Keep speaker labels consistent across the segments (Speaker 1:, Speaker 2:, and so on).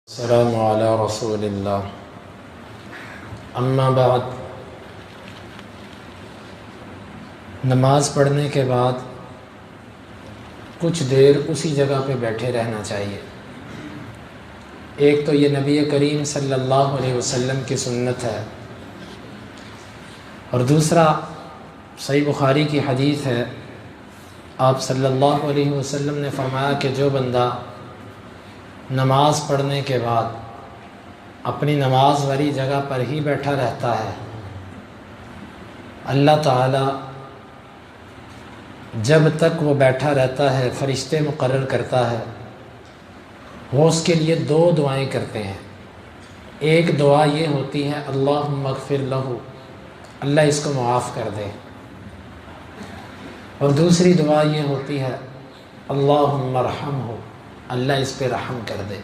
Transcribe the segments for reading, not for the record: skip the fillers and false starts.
Speaker 1: السلام علی رسول اللہ اما بعد، نماز پڑھنے کے بعد کچھ دیر اسی جگہ پہ بیٹھے رہنا چاہیے۔ ایک تو یہ نبی کریم صلی اللہ علیہ وسلم کی سنت ہے، اور دوسرا صحیح بخاری کی حدیث ہے، آپ صلی اللہ علیہ وسلم نے فرمایا کہ جو بندہ نماز پڑھنے کے بعد اپنی نماز والی جگہ پر ہی بیٹھا رہتا ہے، اللہ تعالی جب تک وہ بیٹھا رہتا ہے فرشتے مقرر کرتا ہے، وہ اس کے لیے دو دعائیں کرتے ہیں۔ ایک دعا یہ ہوتی ہے اللہم اغفر لہ، اللہ اس کو معاف کر دے، اور دوسری دعا یہ ہوتی ہے اللہم ارحمہ، اللہ اس پہ رحم کر دے۔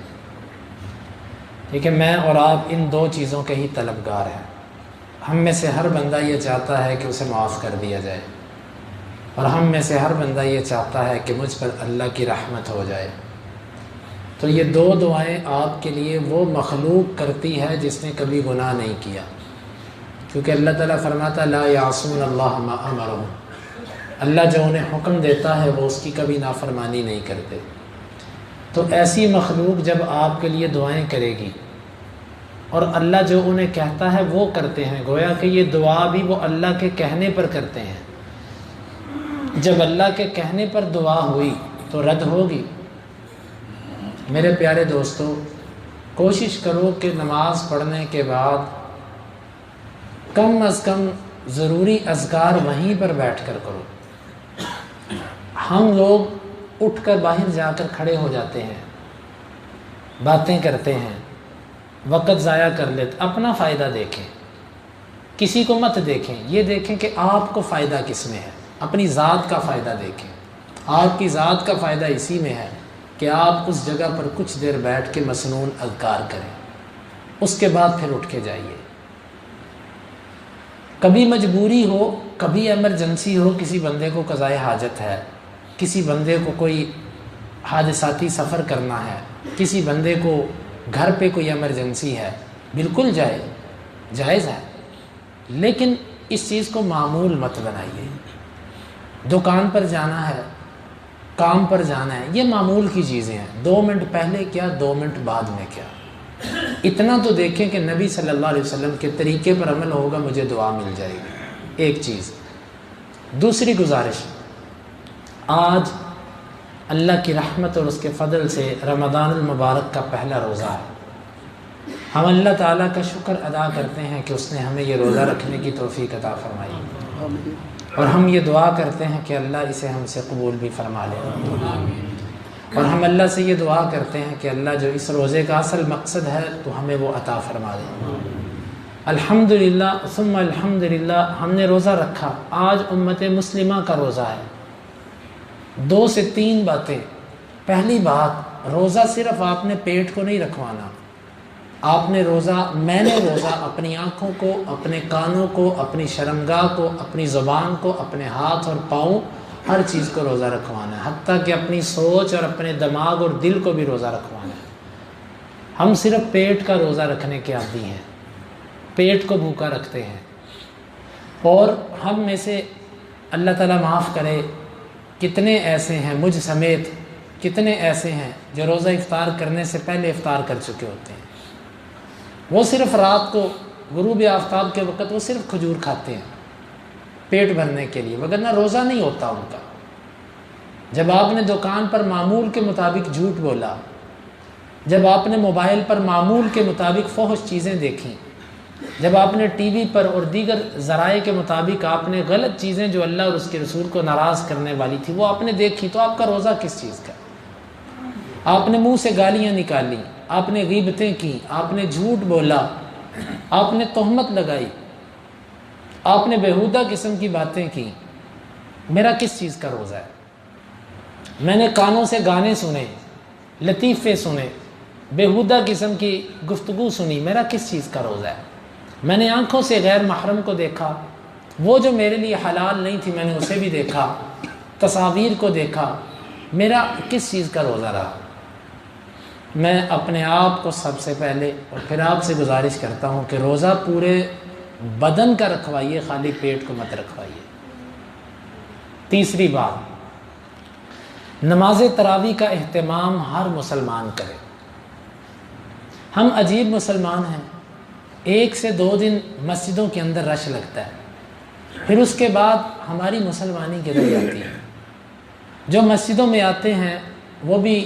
Speaker 1: ٹھیک ہے، میں اور آپ ان دو چیزوں کے ہی طلبگار ہیں۔ ہم میں سے ہر بندہ یہ چاہتا ہے کہ اسے معاف کر دیا جائے، اور ہم میں سے ہر بندہ یہ چاہتا ہے کہ مجھ پر اللہ کی رحمت ہو جائے۔ تو یہ دو دعائیں آپ کے لیے وہ مخلوق کرتی ہے جس نے کبھی گناہ نہیں کیا، کیونکہ اللہ تعالیٰ فرماتا لا یعصون اللہ ما امرہم، اللہ جو انہیں حکم دیتا ہے وہ اس کی کبھی نافرمانی نہیں کرتے۔ تو ایسی مخلوق جب آپ کے لیے دعائیں کرے گی اور اللہ جو انہیں کہتا ہے وہ کرتے ہیں، گویا کہ یہ دعا بھی وہ اللہ کے کہنے پر کرتے ہیں۔ جب اللہ کے کہنے پر دعا ہوئی تو رد ہوگی۔ میرے پیارے دوستو، کوشش کرو کہ نماز پڑھنے کے بعد کم از کم ضروری اذکار وہیں پر بیٹھ کر کرو۔ ہم لوگ اٹھ کر باہر جا کر کھڑے ہو جاتے ہیں، باتیں کرتے ہیں، وقت ضائع کر لیتے۔ اپنا فائدہ دیکھیں، کسی کو مت دیکھیں، یہ دیکھیں کہ آپ کو فائدہ کس میں ہے، اپنی ذات کا فائدہ دیکھیں۔ آپ کی ذات کا فائدہ اسی میں ہے کہ آپ اس جگہ پر کچھ دیر بیٹھ کے مسنون اذکار کریں، اس کے بعد پھر اٹھ کے جائیے۔ کبھی مجبوری ہو، کبھی ایمرجنسی ہو، کسی بندے کو قضائے حاجت ہے، کسی بندے کو کوئی حادثاتی سفر کرنا ہے، کسی بندے کو گھر پہ کوئی ایمرجنسی ہے، بالکل جائز ہے، لیکن اس چیز کو معمول مت بنائیے۔ دکان پر جانا ہے، کام پر جانا ہے، یہ معمول کی چیزیں ہیں، 2 منٹ پہلے کیا 2 منٹ بعد میں کیا، اتنا تو دیکھیں کہ نبی صلی اللہ علیہ وسلم کے طریقے پر عمل ہوگا، مجھے دعا مل جائے گی۔ ایک چیز۔ دوسری گزارش، آج اللہ کی رحمت اور اس کے فضل سے رمضان المبارک کا پہلا روزہ ہے۔ ہم اللہ تعالیٰ کا شکر ادا کرتے ہیں کہ اس نے ہمیں یہ روزہ رکھنے کی توفیق عطا فرمائی، اور ہم یہ دعا کرتے ہیں کہ اللہ اسے ہم سے قبول بھی فرما لے، اور ہم اللہ سے یہ دعا کرتے ہیں کہ اللہ جو اس روزے کا اصل مقصد ہے تو ہمیں وہ عطا فرما دے۔ الحمدللہ ثم الحمدللہ، ہم نے روزہ رکھا۔ آج امت مسلمہ کا روزہ ہے۔ 2 سے 3 باتیں۔ پہلی بات، روزہ صرف آپ نے پیٹ کو نہیں رکھوانا، میں نے روزہ اپنی آنکھوں کو، اپنے کانوں کو، اپنی شرمگاہ کو، اپنی زبان کو، اپنے ہاتھ اور پاؤں، ہر چیز کو روزہ رکھوانا ہے، حتیٰ کہ اپنی سوچ اور اپنے دماغ اور دل کو بھی روزہ رکھوانا ہے۔ ہم صرف پیٹ کا روزہ رکھنے کے عادی ہیں، پیٹ کو بھوکا رکھتے ہیں، اور ہم میں سے اللہ تعالیٰ معاف کرے کتنے ایسے ہیں، مجھ سمیت کتنے ایسے ہیں جو روزہ افطار کرنے سے پہلے افطار کر چکے ہوتے ہیں۔ وہ صرف رات کو غروب آفتاب کے وقت وہ صرف کھجور کھاتے ہیں پیٹ بھرنے کے لیے، وگرنہ روزہ نہیں ہوتا ان کا۔ جب آپ نے دکان پر معمول کے مطابق جھوٹ بولا، جب آپ نے موبائل پر معمول کے مطابق فحش چیزیں دیکھیں، جب آپ نے ٹی وی پر اور دیگر ذرائع کے مطابق آپ نے غلط چیزیں جو اللہ اور اس کے رسول کو ناراض کرنے والی تھی وہ آپ نے دیکھی، تو آپ کا روزہ کس چیز کا؟ آپ نے منہ سے گالیاں نکالی، آپ نے غیبتیں کی، آپ نے جھوٹ بولا، آپ نے تہمت لگائی، آپ نے بیہودہ قسم کی باتیں کی، میرا کس چیز کا روزہ ہے؟ میں نے کانوں سے گانے سنے، لطیفے سنے، بیہودہ قسم کی گفتگو سنی، میرا کس چیز کا روزہ ہے؟ میں نے آنکھوں سے غیر محرم کو دیکھا، وہ جو میرے لیے حلال نہیں تھی میں نے اسے بھی دیکھا، تصاویر کو دیکھا، میرا کس چیز کا روزہ رہا؟ میں اپنے آپ کو سب سے پہلے اور پھر آپ سے گزارش کرتا ہوں کہ روزہ پورے بدن کا رکھوائیے، خالی پیٹ کو مت رکھوائیے۔ تیسری بات، نماز تراویح کا اہتمام ہر مسلمان کرے۔ ہم عجیب مسلمان ہیں، 1 سے 2 دن مسجدوں کے اندر رش لگتا ہے، پھر اس کے بعد ہماری مسلمانی گر جاتی ہے۔ جو مسجدوں میں آتے ہیں وہ بھی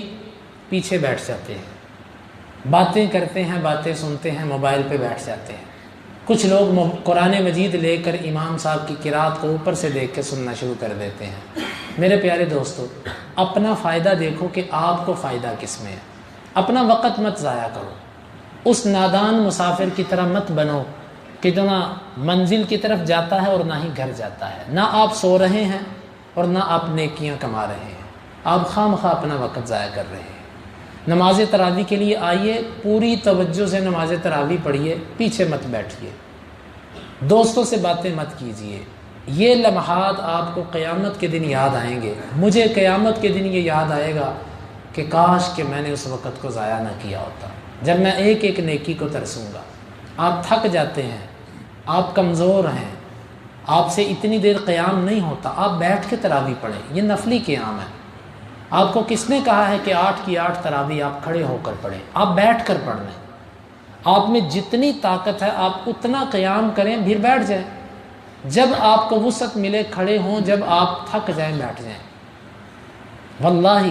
Speaker 1: پیچھے بیٹھ جاتے ہیں، باتیں کرتے ہیں، باتیں سنتے ہیں، موبائل پہ بیٹھ جاتے ہیں۔ کچھ لوگ قرآن مجید لے کر امام صاحب کی قرات کو اوپر سے دیکھ کے سننا شروع کر دیتے ہیں۔ میرے پیارے دوستو، اپنا فائدہ دیکھو کہ آپ کو فائدہ کس میں ہے۔ اپنا وقت مت ضائع کرو، اس نادان مسافر کی طرح مت بنو کہ جو نہ منزل کی طرف جاتا ہے اور نہ ہی گھر جاتا ہے۔ نہ آپ سو رہے ہیں اور نہ آپ نیکیاں کما رہے ہیں، آپ خواہ مخواہ اپنا وقت ضائع کر رہے ہیں۔ نماز تراویح کے لیے آئیے، پوری توجہ سے نماز تراویح پڑھیے، پیچھے مت بیٹھیے، دوستوں سے باتیں مت کیجیے۔ یہ لمحات آپ کو قیامت کے دن یاد آئیں گے۔ مجھے قیامت کے دن یہ یاد آئے گا کہ کاش کہ میں نے اس وقت کو ضائع نہ کیا ہوتا، جب میں ایک ایک نیکی کو ترسوں گا۔ آپ تھک جاتے ہیں، آپ کمزور ہیں، آپ سے اتنی دیر قیام نہیں ہوتا، آپ بیٹھ کے تراویح پڑھیں، یہ نفلی قیام ہے۔ آپ کو کس نے کہا ہے کہ 8 کی 8 تراویح آپ کھڑے ہو کر پڑھیں؟ آپ بیٹھ کر پڑھ لیں۔ آپ میں جتنی طاقت ہے آپ اتنا قیام کریں، پھر بیٹھ جائیں۔ جب آپ کو وسعت ملے کھڑے ہوں، جب آپ تھک جائیں بیٹھ جائیں۔ واللہ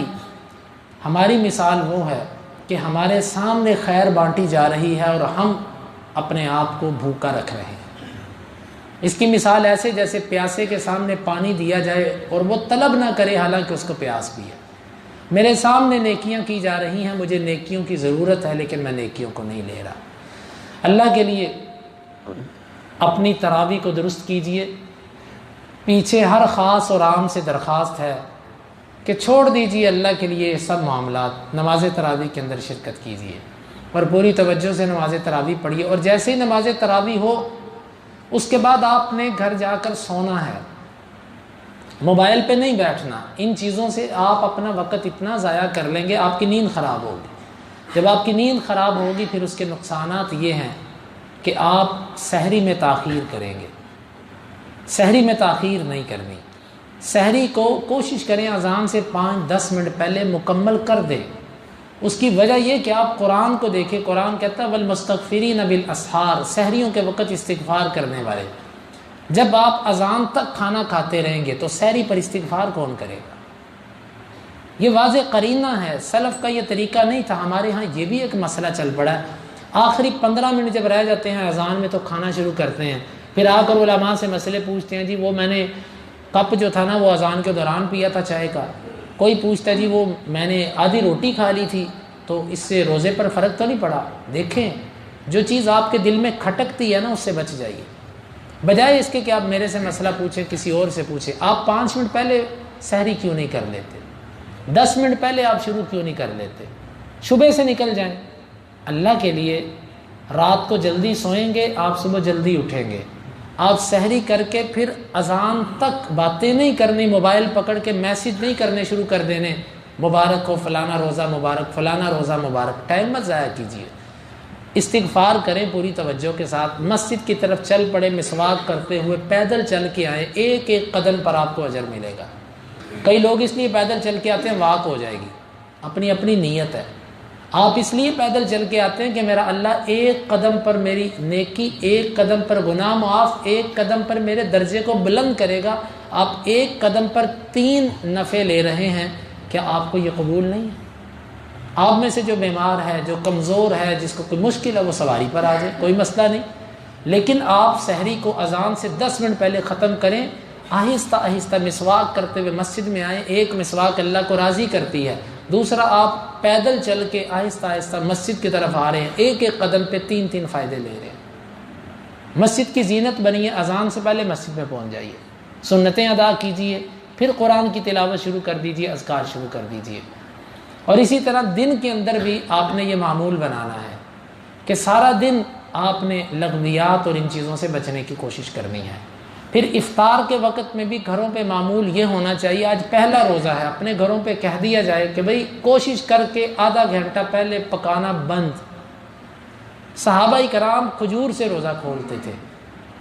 Speaker 1: ہماری مثال وہ ہے کہ ہمارے سامنے خیر بانٹی جا رہی ہے اور ہم اپنے آپ کو بھوکا رکھ رہے ہیں۔ اس کی مثال ایسے جیسے پیاسے کے سامنے پانی دیا جائے اور وہ طلب نہ کرے حالانکہ اس کو پیاس بھی ہے۔ میرے سامنے نیکیاں کی جا رہی ہیں، مجھے نیکیوں کی ضرورت ہے لیکن میں نیکیوں کو نہیں لے رہا۔ اللہ کے لیے اپنی تراویح کو درست کیجئے۔ پیچھے ہر خاص اور عام سے درخواست ہے کہ چھوڑ دیجئے اللہ کے لیے سب معاملات، نماز تراویح کے اندر شرکت کیجئے اور پوری توجہ سے نماز تراویح پڑھیے۔ اور جیسے ہی نماز تراویح ہو اس کے بعد آپ نے گھر جا کر سونا ہے، موبائل پہ نہیں بیٹھنا۔ ان چیزوں سے آپ اپنا وقت اتنا ضائع کر لیں گے، آپ کی نیند خراب ہوگی۔ جب آپ کی نیند خراب ہوگی پھر اس کے نقصانات یہ ہیں کہ آپ سحری میں تاخیر کریں گے۔ سحری میں تاخیر نہیں کرنی، سحری کو کوشش کریں اذان سے 5-10 منٹ پہلے مکمل کر دیں۔ اس کی وجہ یہ کہ آپ قرآن کو دیکھیں، قرآن کہتا ہے والمستغفرین بالاسحار، سحریوں کے وقت استغفار کرنے والے۔ جب آپ اذان تک کھانا کھاتے رہیں گے تو سحری پر استغفار کون کرے گا؟ یہ واضح قرینہ ہے، سلف کا یہ طریقہ نہیں تھا۔ ہمارے ہاں یہ بھی ایک مسئلہ چل پڑا ہے، آخری 15 منٹ جب رہ جاتے ہیں اذان میں تو کھانا شروع کرتے ہیں، پھر آ کر علماء سے مسئلے پوچھتے ہیں، جی وہ میں نے کپ جو تھا نا وہ اذان کے دوران پیا تھا چائے کا۔ کوئی پوچھتا ہے جی وہ میں نے آدھی روٹی کھا لی تھی تو اس سے روزے پر فرق تو نہیں پڑا؟ دیکھیں، جو چیز آپ کے دل میں کھٹکتی ہے نا اس سے بچ جائیے، بجائے اس کے کہ آپ میرے سے مسئلہ پوچھیں، کسی اور سے پوچھیں۔ آپ 5 منٹ پہلے سحری کیوں نہیں کر لیتے؟ 10 منٹ پہلے آپ شروع کیوں نہیں کر لیتے؟ صبح سے نکل جائیں۔ اللہ کے لیے رات کو جلدی سوئیں گے، آپ صبح جلدی اٹھیں گے۔ آپ سحری کر کے پھر اذان تک باتیں نہیں کرنی، موبائل پکڑ کے میسج نہیں کرنے شروع کر دینے، مبارک ہو فلانا روزہ مبارک، فلانا روزہ مبارک۔ ٹائم مت ضائع کیجیے، استغفار کریں پوری توجہ کے ساتھ، مسجد کی طرف چل پڑے، مسواک کرتے ہوئے پیدل چل کے آئیں، ایک ایک قدم پر آپ کو اجر ملے گا۔ کئی لوگ اس لیے پیدل چل کے آتے ہیں واک ہو جائے گی، اپنی اپنی نیت ہے۔ آپ اس لیے پیدل چل کے آتے ہیں کہ میرا اللہ ایک قدم پر میری نیکی، ایک قدم پر گناہ معاف، ایک قدم پر میرے درجے کو بلند کرے گا۔ آپ ایک قدم پر 3 نفع لے رہے ہیں، کیا آپ کو یہ قبول نہیں ہے؟ آپ میں سے جو بیمار ہے، جو کمزور ہے، جس کو کوئی مشکل ہے وہ سواری پر آ جائے، کوئی مسئلہ نہیں، لیکن آپ سحری کو اذان سے 10 منٹ پہلے ختم کریں۔ آہستہ آہستہ مسواک کرتے ہوئے مسجد میں آئیں، ایک مسواک اللہ کو راضی کرتی ہے، دوسرا آپ پیدل چل کے آہستہ آہستہ مسجد کی طرف آ رہے ہیں، ایک ایک قدم پہ 3 فائدے لے رہے ہیں۔ مسجد کی زینت بنیے، اذان سے پہلے مسجد میں پہنچ جائیے، سنتیں ادا کیجیے، پھر قرآن کی تلاوت شروع کر دیجیے، اذکار شروع کر دیجیے۔ اور اسی طرح دن کے اندر بھی آپ نے یہ معمول بنانا ہے کہ سارا دن آپ نے لغویات اور ان چیزوں سے بچنے کی کوشش کرنی ہے۔ پھر افطار کے وقت میں بھی گھروں پہ معمول یہ ہونا چاہیے، آج پہلا روزہ ہے، اپنے گھروں پہ کہہ دیا جائے کہ بھئی کوشش کر کے آدھا گھنٹہ پہلے پکانا بند۔ صحابہ کرام کھجور سے روزہ کھولتے تھے۔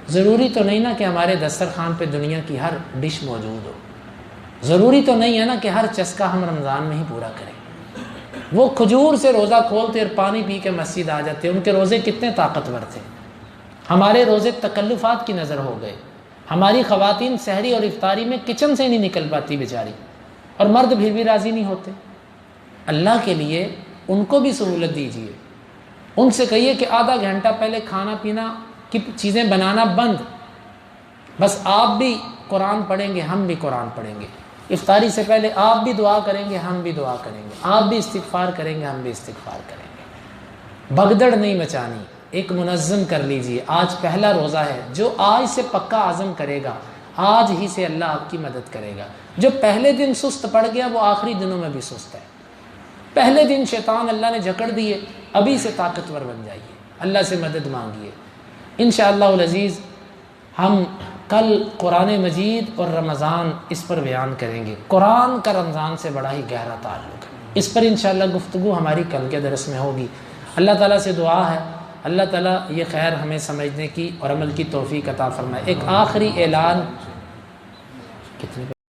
Speaker 1: ضروری تو نہیں نا کہ ہمارے دسترخوان پہ دنیا کی ہر ڈش موجود ہو، ضروری تو نہیں ہے نا کہ ہر چسکا ہم رمضان میں ہی پورا کریں۔ وہ کھجور سے روزہ کھولتے اور پانی پی کے مسجد آ جاتے۔ ان کے روزے کتنے طاقتور تھے۔ ہمارے روزے تکلفات کی نظر ہو گئے۔ ہماری خواتین سحری اور افطاری میں کچن سے نہیں نکل پاتی بیچاری، اور مرد پھر بھی راضی نہیں ہوتے۔ اللہ کے لیے ان کو بھی سہولت دیجیے، ان سے کہیے کہ آدھا گھنٹہ پہلے کھانا پینا کی چیزیں بنانا بند، بس آپ بھی قرآن پڑھیں گے، ہم بھی قرآن پڑھیں گے، افطاری سے پہلے آپ بھی دعا کریں گے، ہم بھی دعا کریں گے، آپ بھی استغفار کریں گے، ہم بھی استغفار کریں گے۔ بھگدڑ نہیں مچانی، ایک منظم کر لیجئے۔ آج پہلا روزہ ہے، جو آج سے پکا عزم کرے گا آج ہی سے اللہ آپ کی مدد کرے گا۔ جو پہلے دن سست پڑ گیا وہ آخری دنوں میں بھی سست ہے۔ پہلے دن شیطان اللہ نے جکڑ دیے، ابھی سے طاقتور بن جائیے، اللہ سے مدد مانگیے۔ انشاءاللہ العزیز ہم کل قرآن مجید اور رمضان اس پر بیان کریں گے۔ قرآن کا رمضان سے بڑا ہی گہرا تعلق ہے، اس پر انشاءاللہ گفتگو ہماری کل کے درس میں ہوگی۔ اللہ تعالیٰ سے دعا ہے اللہ تعالیٰ یہ خیر ہمیں سمجھنے کی اور عمل کی توفیق عطا فرمائے۔ ایک آخری اعلان، کتنے